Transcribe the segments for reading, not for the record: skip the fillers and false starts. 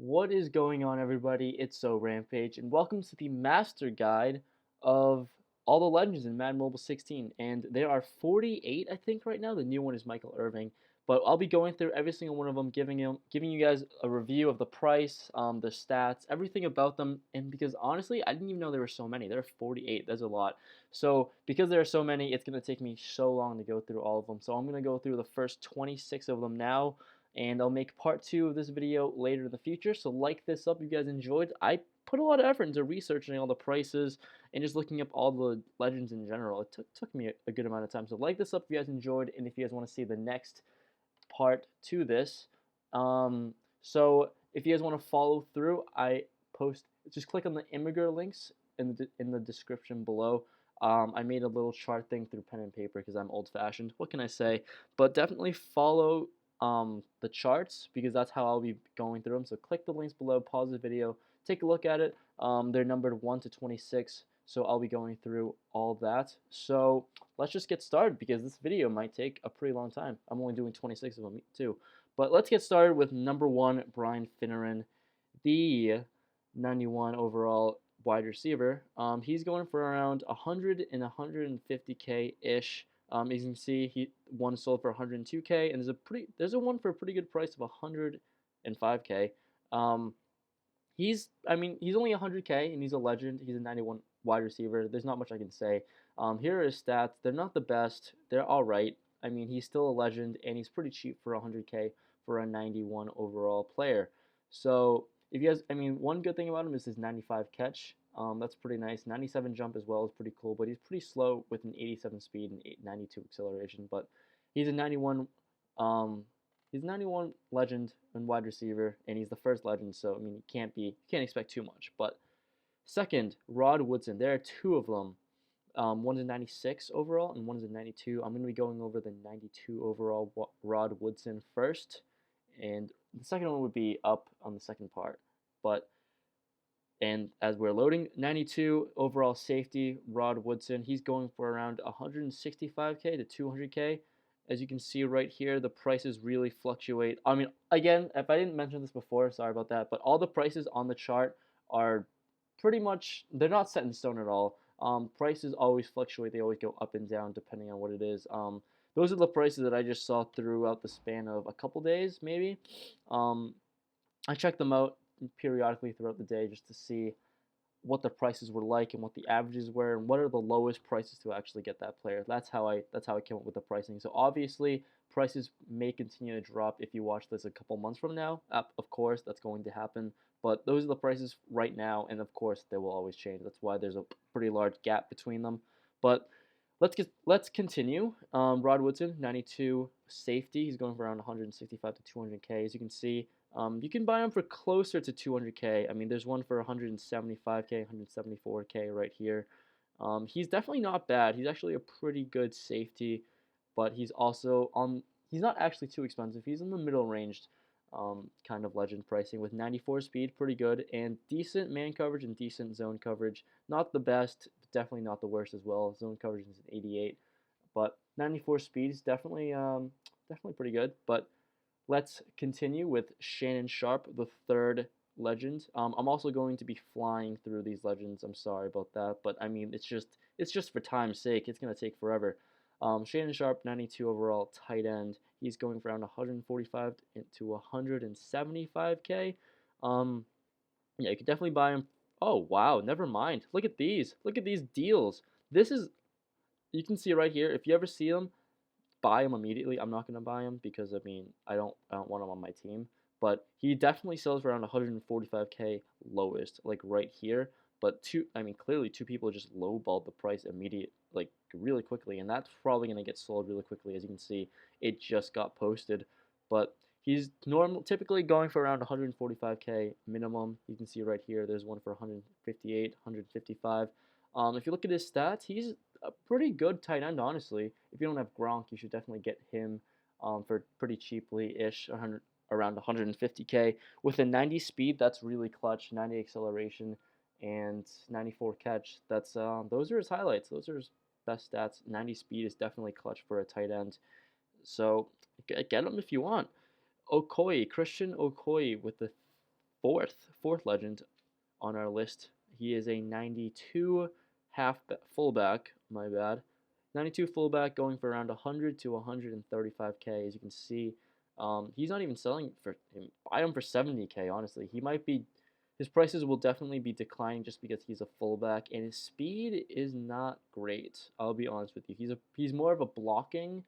What is going on, everybody? It's Rampage, and welcome to the master guide of all the legends in Madden Mobile 16. And there are 48, I think, right now. The new one is Michael Irving, but I'll be going through every single one of them, giving you guys a review of the price, the stats, everything about them. And because honestly, I didn't even know there were so many. There are 48. That's a lot. So because there are so many, it's gonna take me so long to go through all of them. So I'm gonna go through the first 26 of them now, and I'll make part 2 of this video later in the future. So like this up if you guys enjoyed. I put a lot of effort into researching all the prices and just looking up all the legends in general. It took me a good amount of time. So like this up if you guys enjoyed, and if you guys want to see the next part to this. So if you guys want to follow through, I post, just click on the immigrant links in the description below. I made a little chart thing through pen and paper because I'm old-fashioned. What can I say? But definitely follow the charts because that's how I'll be going through them. So click the links below, pause the video, take a look at it. They're numbered 1 to 26, so I'll be going through all that. So let's just get started because this video might take a pretty long time. I'm only doing 26 of them too. But let's get started with number 1, Brian Finneran, the 91 overall wide receiver. He's going for around 100 and 150K ish. As you can see, one sold for 102K, and there's a one for a pretty good price of 105K. He's only 100K, and he's a legend. He's a 91 wide receiver. There's not much I can say. Here are his stats. They're not the best. They're all right. I mean, he's still a legend, and he's pretty cheap for 100K for a 91 overall player. So if you guys, one good thing about him is his 95 catch. That's pretty nice. 97 jump as well is pretty cool, but he's pretty slow with an 87 speed and 92 acceleration. But he's a 91. He's a 91 legend and wide receiver, and he's the first legend. So you can't expect too much. But second, Rod Woodson. There are two of them. One's a 96 overall, and one's a 92. I'm going to be going over the 92 overall Rod Woodson first, and the second one would be up on the second part. And as we're loading, 92 overall safety, Rod Woodson. He's going for around 165K to 200K. As you can see right here, the prices really fluctuate. Again, if I didn't mention this before, sorry about that, but all the prices on the chart are pretty much, they're not set in stone at all. Prices always fluctuate. They always go up and down depending on what it is. Those are the prices that I just saw throughout the span of a couple days, maybe. I checked them out periodically throughout the day just to see what the prices were like and what the averages were and what are the lowest prices to actually get that player. That's how I came up with the pricing. So obviously prices may continue to drop if you watch this a couple months from now. Of course, that's going to happen. But those are the prices right now, and of course they will always change. That's why there's a pretty large gap between them. But let's continue. Rod Woodson, 92 safety. He's going for around 165 to 200K. As you can see, you can buy him for closer to 200K. There's one for 175K, 174K right here. He's definitely not bad. He's actually a pretty good safety, but he's also he's not actually too expensive. He's in the middle range, kind of legend pricing with 94 speed, pretty good, and decent man coverage and decent zone coverage. Not the best, but definitely not the worst as well. Zone coverage is an 88, but 94 speed is definitely pretty good. But let's continue with Shannon Sharpe, the third legend. I'm also going to be flying through these legends. I'm sorry about that, but it's just for time's sake. It's gonna take forever. Shannon Sharpe, 92 overall tight end. He's going for around 145 to 175K. Yeah, you could definitely buy him. Oh wow, never mind. Look at these. Look at these deals. This is, you can see right here. If you ever see them, buy him immediately. I'm not gonna buy him because I don't want him on my team. But he definitely sells for around 145K lowest, like right here. But clearly two people just lowballed the price really quickly, and that's probably gonna get sold really quickly. As you can see, it just got posted. But he's typically going for around 145K minimum. You can see right here, there's one for 158, 155. If you look at his stats, he's a pretty good tight end, honestly. If you don't have Gronk, you should definitely get him for pretty cheaply-ish, around 150K. With a 90 speed, that's really clutch. 90 acceleration and 94 catch. Those are his highlights. Those are his best stats. 90 speed is definitely clutch for a tight end. So get him if you want. Okoye, Christian Okoye with the fourth legend on our list. He is a 92 fullback. My bad. 92 fullback going for around 100 to 135k. As you can see, he's not even selling for him. Buy him for 70k. Honestly, he might be. His prices will definitely be declining just because he's a fullback and his speed is not great. I'll be honest with you. He's more of a blocking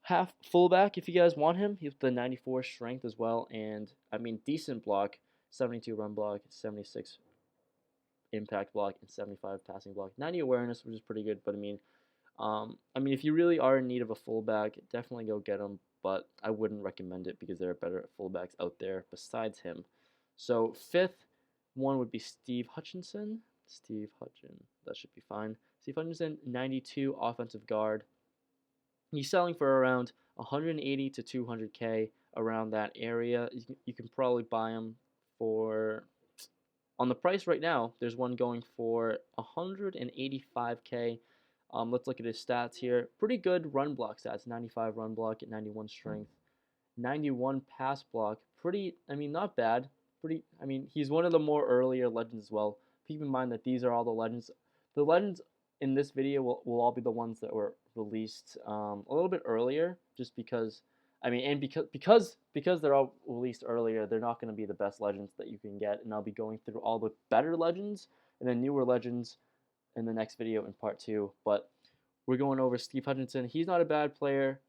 half fullback if you guys want him. He's the 94 strength as well, and I mean decent block, 72 run block, 76 impact block, and 75 passing block. 90 awareness, which is pretty good. But I mean, if you really are in need of a fullback, definitely go get him. But I wouldn't recommend it because there are better fullbacks out there besides him. So fifth one would be Steve Hutchinson. That should be fine. Steve Hutchinson, 92 offensive guard. He's selling for around 180 to 200k around that area. You can probably buy him for, on the price right now, there's one going for 185k. Let's look at his stats here. Pretty good run block stats. 95 run block at 91 strength, 91 pass block. Pretty, I mean, not bad. Pretty, I mean, he's one of the more earlier legends as well. Keep in mind that these are all the legends. The legends in this video will all be the ones that were released a little bit earlier, just because, I mean, and because they're all released earlier, they're not going to be the best legends that you can get, and I'll be going through all the better legends and then newer legends in the next video in part 2. But we're going over Steve Hutchinson. He's not a bad player.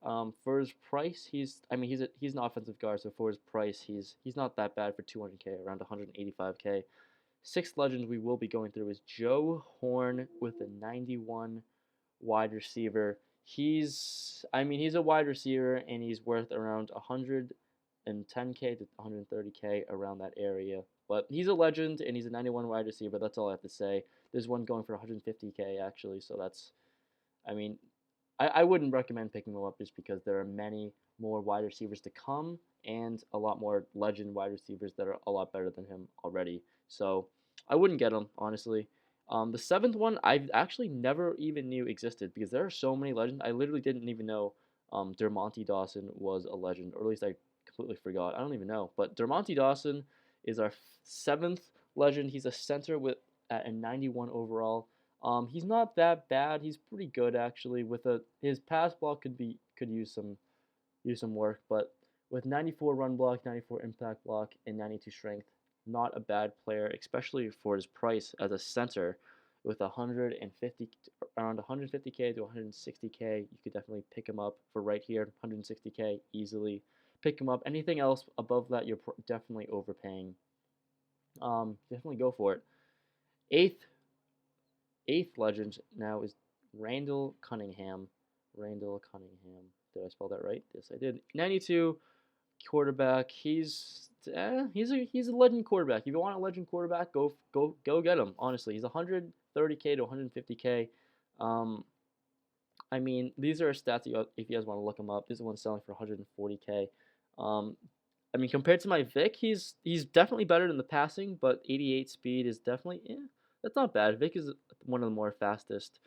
For his price, he's an offensive guard, so for his price, he's not that bad for 200k, around 185k. Sixth legend we will be going through is Joe Horn with a 91 wide receiver. He's a wide receiver and he's worth around 110k to 130k around that area. But he's a legend and he's a 91 wide receiver. That's all I have to say. There's one going for 150k actually, so that's, I mean, I wouldn't recommend picking him up just because there are many more wide receivers to come and a lot more legend wide receivers that are a lot better than him already. So I wouldn't get him, honestly. The seventh one I actually never even knew existed because there are so many legends. I literally didn't even know Dermont Dawson was a legend, or at least I completely forgot. I don't even know. But Dermont Dawson is our seventh legend. He's a center at a 91 overall. He's not that bad. He's pretty good actually. His pass block could use some work, but with 94 run block, 94 impact block, and 92 strength, not a bad player, especially for his price as a center. With around 150k to 160k, you could definitely pick him up for right here, 160k easily. Pick him up. Anything else above that, you're definitely overpaying. Definitely go for it. Eighth legend now is Randall Cunningham. Did I spell that right? Yes, I did. 92 quarterback. He's a legend quarterback. If you want a legend quarterback, go get him. Honestly, he's 130k to 150k. I mean, these are stats if you guys want to look him up. This one's selling for 140k. I mean, compared to my Vic, he's definitely better than the passing, but 88 speed is definitely, that's not bad. Vic is one of the more fastest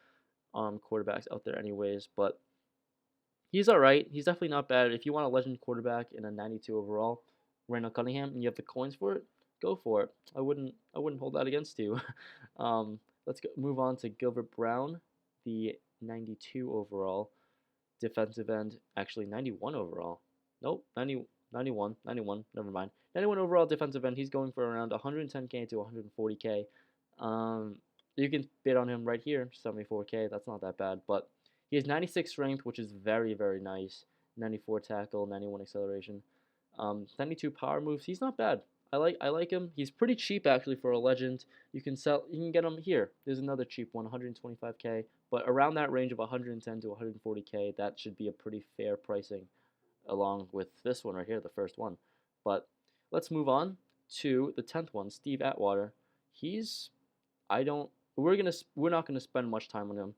quarterbacks out there anyways, but he's all right. He's definitely not bad. If you want a legend quarterback in a 92 overall, Randall Cunningham, and you have the coins for it, go for it. I wouldn't hold that against you. Let's move on to Gilbert Brown, the 92 overall defensive end. Actually, 91 overall. Nope, 91, never mind. 91 overall defensive end. He's going for around 110k to 140k. You can bid on him right here, 74k. That's not that bad, but he has 96 strength, which is very, very nice. 94 tackle, 91 acceleration, 92 power moves. He's not bad. I like him. He's pretty cheap actually for a legend. You can get him here. There's another cheap one, 125k, but around that range of 110 to 140k, that should be a pretty fair pricing, along with this one right here, the first one. But let's move on to the 10th one, Steve Atwater. We're not gonna spend much time on him.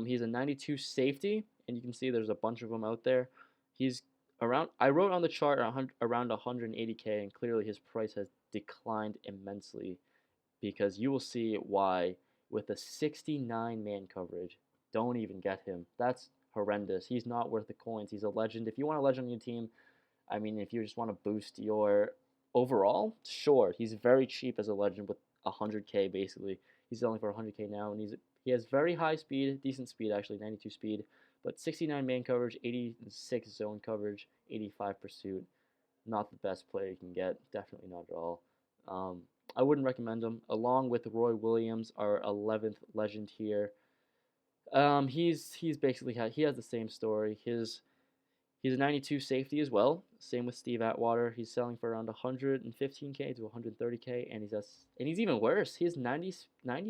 He's a 92 safety, and you can see there's a bunch of them out there. He's around. I wrote on the chart around 180k, and clearly his price has declined immensely, because you will see why with a 69 man coverage. Don't even get him. That's horrendous. He's not worth the coins. He's a legend. If you want a legend on your team, I mean, if you just want to boost your overall, sure, he's very cheap as a legend with 100K basically. He's selling for 100K now, and he has very high speed, decent speed actually, 92 speed, but 69 man coverage, 86 zone coverage, 85 pursuit. Not the best player you can get, definitely not at all. Um, I wouldn't recommend him. Along with Roy Williams, our 11th legend here. He's basically he has the same story. He's a 92 safety as well. Same with Steve Atwater. He's selling for around 115K to 130K, and he's even worse. He has 90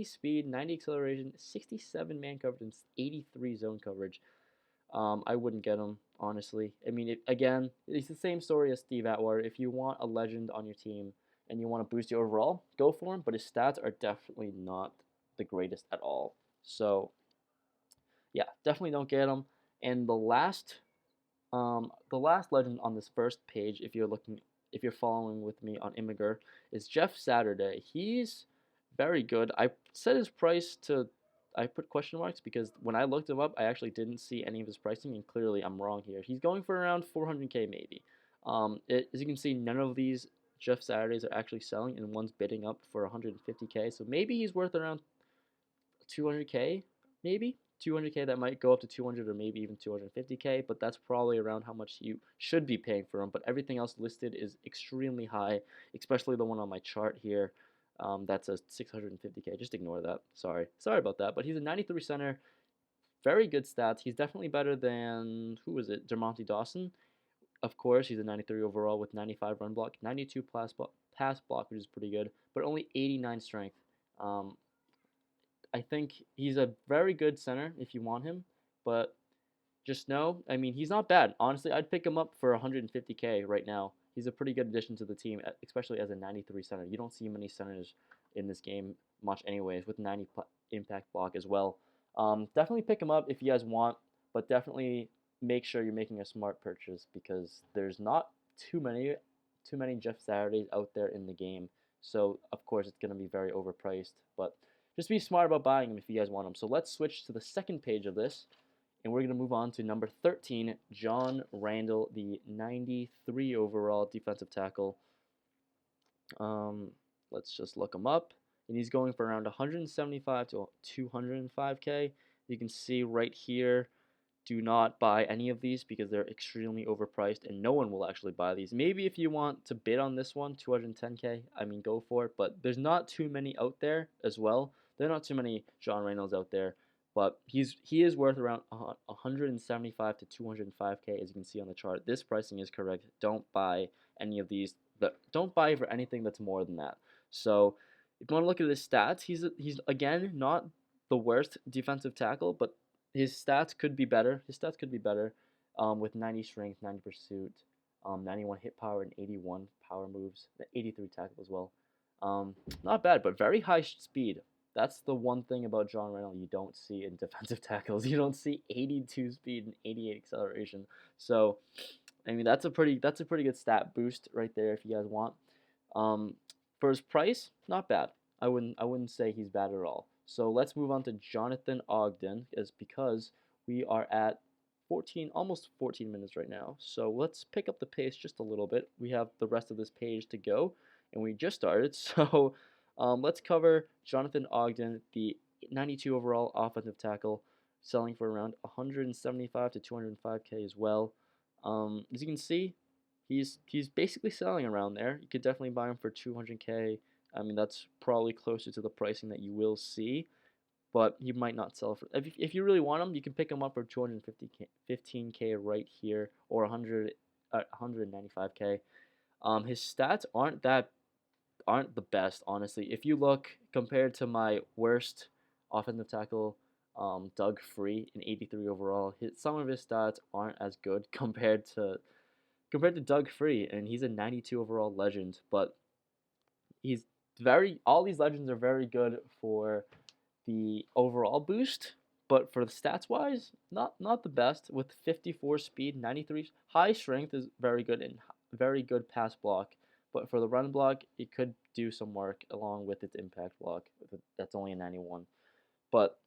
speed, 90 acceleration, 67 man coverage, and 83 zone coverage. I wouldn't get him honestly. I mean, again, it's the same story as Steve Atwater. If you want a legend on your team and you want to boost your overall, go for him. But his stats are definitely not the greatest at all. So yeah, definitely don't get him. And the last legend on this first page, if you're following with me on Imgur, is Jeff Saturday. He's very good. I set his price to, I put question marks because when I looked him up, I actually didn't see any of his pricing, and clearly I'm wrong here. He's going for around 400K maybe. As you can see, none of these Jeff Saturdays are actually selling, and one's bidding up for 150K. So maybe he's worth around 200K, maybe 200K. That might go up to 200 or maybe even 250K, but that's probably around how much you should be paying for him. But everything else listed is extremely high, especially the one on my chart here. That's a 650K. Just ignore that. Sorry about that. But he's a 93 center, very good stats. He's definitely better than who was it? Dermont Dawson. Of course, he's a 93 overall with 95 run block, 92 pass block, which is pretty good, but only 89 strength. Um, I think he's a very good center if you want him, but just know, I mean, he's not bad. Honestly, I'd pick him up for 150K right now. He's a pretty good addition to the team, especially as a 93 center. You don't see many centers in this game much, anyways, with 90 impact block as well. Definitely pick him up if you guys want, but definitely make sure you're making a smart purchase because there's not too many Jeff Saturdays out there in the game. So of course it's gonna be very overpriced, but just be smart about buying them if you guys want them. So let's switch to the second page of this, and we're going to move on to number 13, John Randall, the 93 overall defensive tackle. Let's just look him up, and he's going for around 175 to 205K. You can see right here, do not buy any of these because they're extremely overpriced and no one will actually buy these. Maybe if you want to bid on this one, 210K, I mean, go for it, but there's not too many out there as well. There are not too many John Reynolds out there, but he is worth around 175 to 205K, as you can see on the chart. This pricing is correct. Don't buy any of these. Don't buy for anything that's more than that. So if you want to look at his stats, he's again not the worst defensive tackle, but his stats could be better. With 90 strength, 90 pursuit, 91 hit power, and 81 power moves, 83 tackle as well. Not bad, but very high speed. That's the one thing about John Reynolds you don't see in defensive tackles. You don't see 82 speed and 88 acceleration. So, I mean, that's a pretty good stat boost right there if you guys want. For his price, not bad. I wouldn't say he's bad at all. So let's move on to Jonathan Ogden, because we are at almost 14 minutes right now. So let's pick up the pace just a little bit. We have the rest of this page to go, and we just started. So let's cover Jonathan Ogden, the 92 overall offensive tackle, selling for around 175 to 205K as well. As you can see, he's basically selling around there. You could definitely buy him for 200K. I mean, that's probably closer to the pricing that you will see, but he might not sell for. If you really want him, you can pick him up for 215K right here, or 195K. His stats aren't the best, honestly. If you look compared to my worst offensive tackle, Doug Free, in 83 overall, some of his stats aren't as good compared to Doug Free, and he's a 92 overall legend, but all these legends are very good for the overall boost, but for the stats wise, not the best. With 54 speed, 93 high strength is very good, and very good pass block, but for the run block, it could do some work along with its impact block. That's only a 91, but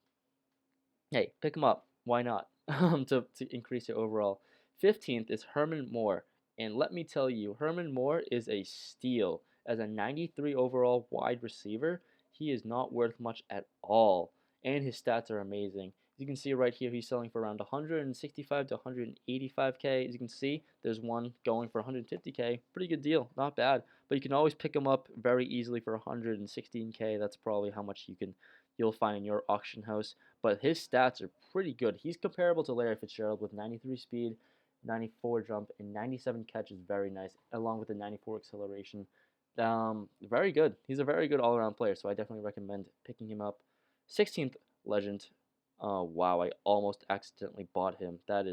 hey, pick him up. Why not? To increase your overall. 15th is Herman Moore, And let me tell you, Herman Moore is a steal. As a 93 overall wide receiver, he is not worth much at all. And his stats are amazing. As you can see right here, he's selling for around 165 to 185K. As you can see, there's one going for 150K. Pretty good deal, not bad. But you can always pick him up very easily for 116K. That's probably how much you'll find in your auction house. But his stats are pretty good. He's comparable to Larry Fitzgerald with 93 speed, 94 jump, and 97 catch is very nice, along with the 94 acceleration. Very good. He's a very good all-around player, so I definitely recommend picking him up. 16th legend. Wow, I almost accidentally bought him. That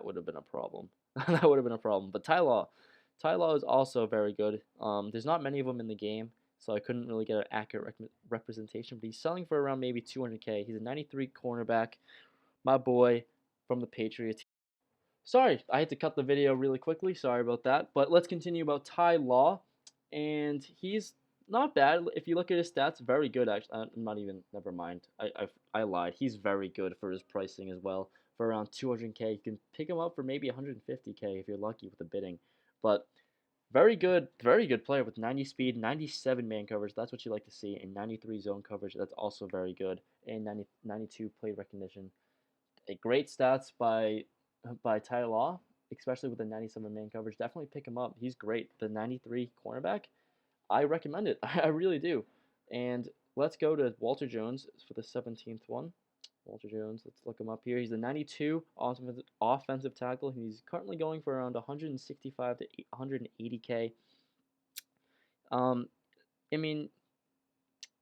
would have been a problem. That would have been a problem. But Ty Law is also very good. There's not many of them in the game, so I couldn't really get an accurate representation. But he's selling for around maybe 200K. He's a 93 cornerback, my boy from the Patriots. Sorry, I had to cut the video really quickly. Sorry about that. But let's continue about Ty Law. And he's not bad. If you look at his stats, very good, actually. I'm not even, never mind. I lied. He's very good for his pricing as well. For around 200K. You can pick him up for maybe 150K if you're lucky with the bidding. But very good player with 90 speed, 97 man coverage. That's what you like to see. And 93 zone coverage. That's also very good. And 92 play recognition. Great stats by Ty Law, especially with the 97 man coverage. Definitely pick him up. He's great. The 93 cornerback, I recommend it. I really do. And let's go to Walter Jones for the 17th one. Walter Jones, let's look him up here. He's a 92 offensive tackle. He's currently going for around 165 to 180K. I mean,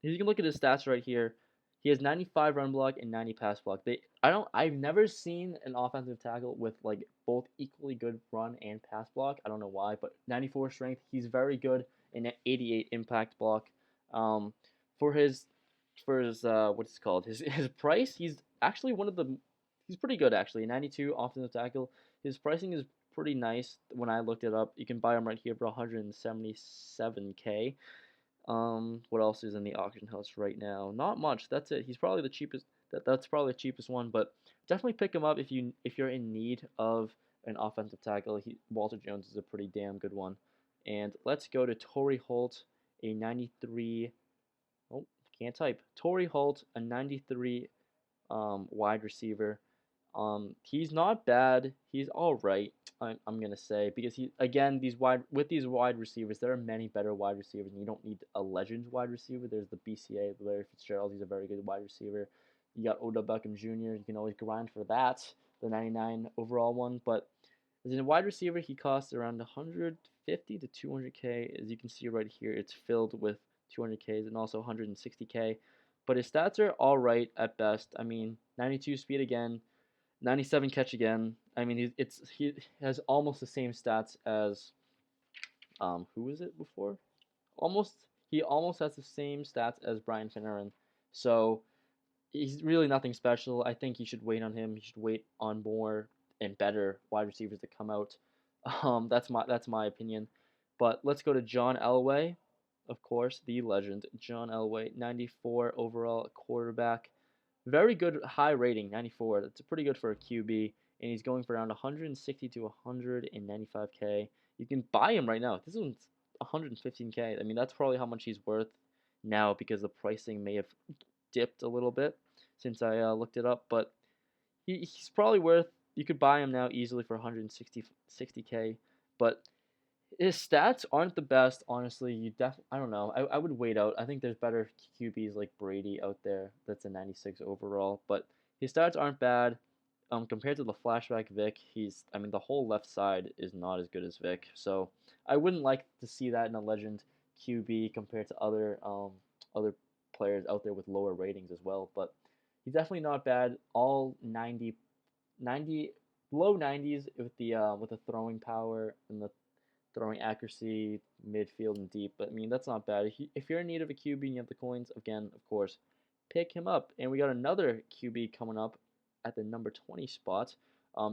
you can look at his stats right here. He has 95 run block and 90 pass block. I've never seen an offensive tackle with like both equally good run and pass block. I don't know why, but 94 strength, he's very good, and 88 impact block. For his what's it called? His price, he's actually he's pretty good actually. 92 offensive tackle. His pricing is pretty nice. When I looked it up, you can buy him right here for 177K. What else is in the auction house right now? Not much. That's it. He's probably the cheapest. That's probably the cheapest one, but definitely pick him up if you're in need of an offensive tackle. Walter Jones is a pretty damn good one. And let's go to Torrey Holt, a 93. Oh, can't type. Torrey Holt, a 93 wide receiver. He's not bad. He's all right. I'm gonna say, because these wide receivers, there are many better wide receivers, and you don't need a legend wide receiver. There's the BCA, Larry Fitzgerald. He's a very good wide receiver. You got Odell Beckham Jr. You can always grind for that, the 99 overall one. But as a wide receiver, he costs around 150 to 200K. As you can see right here, it's filled with 200Ks and also 160K. But his stats are all right at best. I mean, 92 speed again. 97 catch again. I mean, he has almost the same stats as who was it before? He almost has the same stats as Brian Finneran. So he's really nothing special. I think you should wait on him. You should wait on more and better wide receivers to come out. That's my opinion. But let's go to John Elway, of course, the legend. John Elway, 94 overall quarterback. Very good high rating, 94. That's pretty good for a QB, and he's going for around 160 to 195K. You can buy him right now. This one's 115K. I mean, that's probably how much he's worth now, because the pricing may have dipped a little bit since I looked it up. But he's probably worth. You could buy him now easily for 160K. But his stats aren't the best, honestly. I don't know. I would wait out. I think there's better QBs like Brady out there. That's a 96 overall, but his stats aren't bad. Compared to the flashback Vic, the whole left side is not as good as Vic. So I wouldn't like to see that in a legend QB compared to other players out there with lower ratings as well. But he's definitely not bad. All 90, low 90s with the throwing power and the throwing accuracy, midfield, and deep. But I mean, that's not bad. If you're in need of a QB and you have the coins, again, of course, pick him up. And we got another QB coming up at the number 20 spot,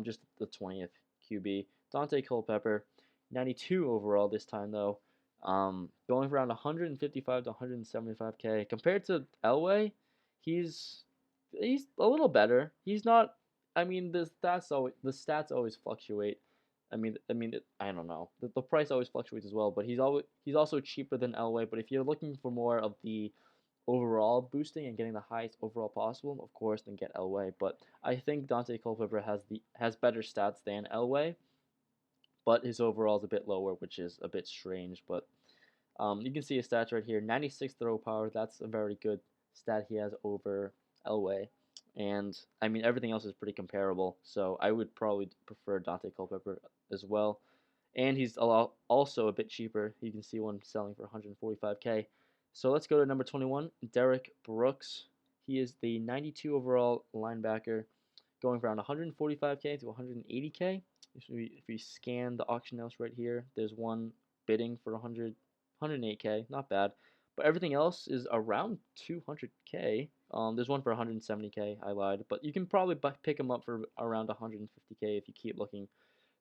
just the 20th QB, Dante Culpepper, 92 overall this time though, going for around 155 to 175K. Compared to Elway, he's a little better. He's not. I mean, the stats always fluctuate. I don't know. The price always fluctuates as well, but he's also cheaper than Elway. But if you're looking for more of the overall boosting and getting the highest overall possible, of course, then get Elway. But I think Dante Culpepper has better stats than Elway, but his overall is a bit lower, which is a bit strange. But you can see his stats right here: 96 throw power. That's a very good stat he has over Elway. And I mean everything else is pretty comparable, so I would probably prefer Dante Culpepper as well. And he's also a bit cheaper. You can see one selling for 145K. So let's go to number 21, Derrick Brooks. He is the 92 overall linebacker, going from around 145K to 180K. If we scan the auction house right here, there's one bidding for 108K, not bad. But everything else is around 200K. There's one for 170K. I lied, but you can probably pick him up for around 150K if you keep looking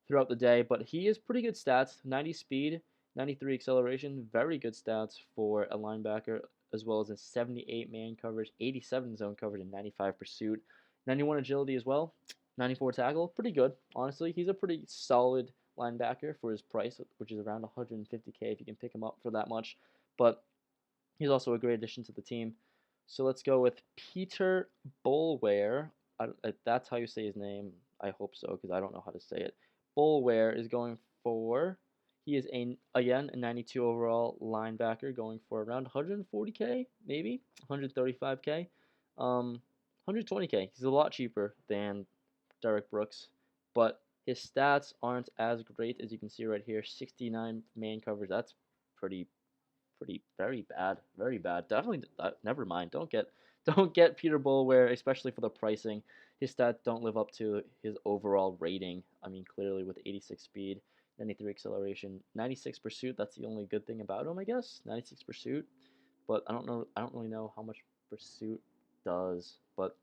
throughout the day. But he has pretty good stats: 90 speed, 93 acceleration, very good stats for a linebacker, as well as a 78 man coverage, 87 zone coverage, and 95 pursuit, 91 agility as well, 94 tackle. Pretty good, honestly. He's a pretty solid linebacker for his price, which is around 150K if you can pick him up for that much. But he's also a great addition to the team. So let's go with Peter Boulware. That's how you say his name. I hope so, because I don't know how to say it. Boulware is going for. He is again a 92 overall linebacker, going for around 140K, maybe 135K, 120K. He's a lot cheaper than Derrick Brooks, but his stats aren't as great as you can see right here. 69 man coverage. That's pretty very bad, very bad. Definitely, never mind. Don't get Peter Boulware, especially for the pricing. His stats don't live up to his overall rating. I mean, clearly with 86 speed, 93 acceleration, 96 pursuit. That's the only good thing about him, I guess. 96 pursuit, but I don't know. I don't really know how much pursuit does, but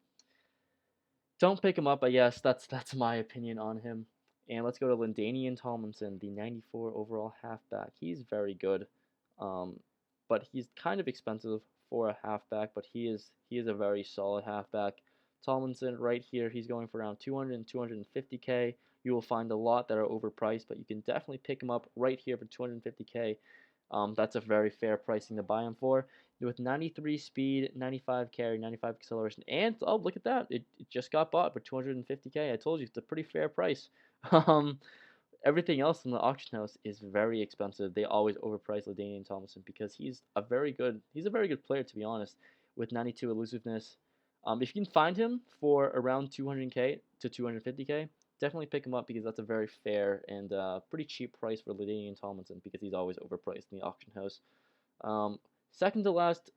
don't pick him up. I guess that's my opinion on him. And let's go to Lindanian Tomlinson, the 94 overall halfback. He's very good, but he's kind of expensive for a halfback. But he is a very solid halfback. Tomlinson right here, he's going for around 200 and 250K. You will find a lot that are overpriced, but you can definitely pick him up right here for 250K. That's a very fair pricing to buy him for. With 93 speed, 95 carry, 95 acceleration, and oh, look at that! It just got bought for 250K. I told you it's a pretty fair price. Um, Everything else in the auction house is very expensive. They always overprice LaDainian Tomlinson because he's a very good player, to be honest, with 92 elusiveness. If you can find him for around 200K to 250K, definitely pick him up because that's a very fair and pretty cheap price for LaDainian Tomlinson because he's always overpriced in the auction house. Um, Second to last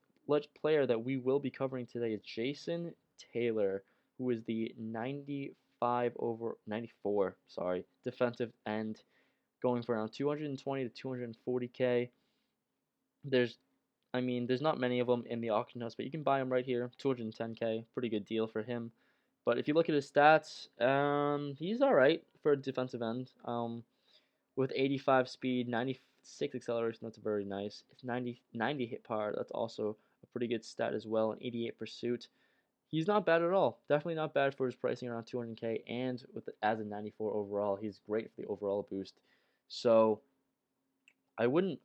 player that we will be covering today is Jason Taylor, who is the 94, sorry, defensive end, going for around 220 to 240K. There's not many of them in the auction house, but you can buy them right here, 210K, pretty good deal for him. But if you look at his stats, he's all right for a defensive end. With 85 speed, 96 acceleration, that's very nice. It's 90 hit power, that's also a pretty good stat as well, and 88 pursuit. He's not bad at all. Definitely not bad for his pricing around 200K, and as a 94 overall, he's great for the overall boost. So I wouldn't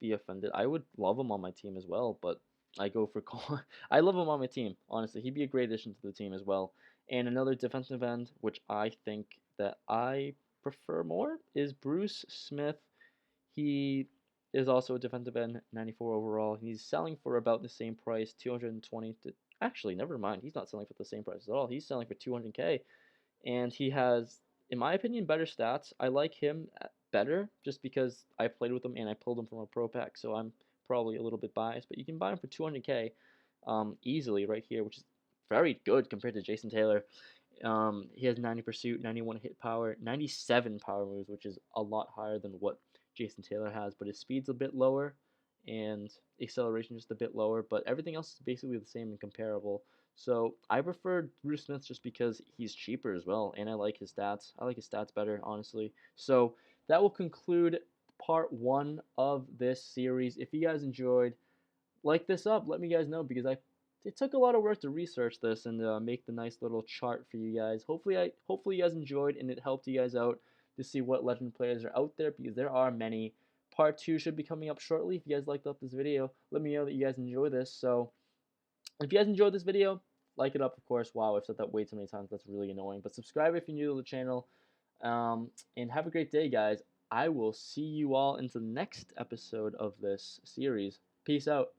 be offended. I would love him on my team as well, but I go for I love him on my team. Honestly, he'd be a great addition to the team as well. And another defensive end, which I think that I prefer more, is Bruce Smith. He is also a defensive end, 94 overall. He's selling for about the same price, 220 to. Actually, never mind. He's not selling for the same price at all. He's selling for 200K, and he has, in my opinion, better stats. I like him better just because I played with him and I pulled him from a pro pack, so I'm probably a little bit biased. But you can buy him for 200K easily right here, which is very good compared to Jason Taylor. He has 90 pursuit, 91 hit power, 97 power moves, which is a lot higher than what Jason Taylor has, but his speed's a bit lower and acceleration just a bit lower, but everything else is basically the same and comparable. So I prefer Bruce Smith just because he's cheaper as well, and I like his stats. I like his stats better, honestly. So that will conclude part one of this series. If you guys enjoyed, like this up. Let me guys know because it took a lot of work to research this and make the nice little chart for you guys. Hopefully you guys enjoyed and it helped you guys out. to see what legend players are out there, because there are many. Part 2 should be coming up shortly. If you guys liked this video, let me know that you guys enjoy this. So if you guys enjoyed this video, like it up, of course. Wow, I've said that way too many times. That's really annoying. But subscribe if you're new to the channel. And have a great day, guys. I will see you all into the next episode of this series. Peace out.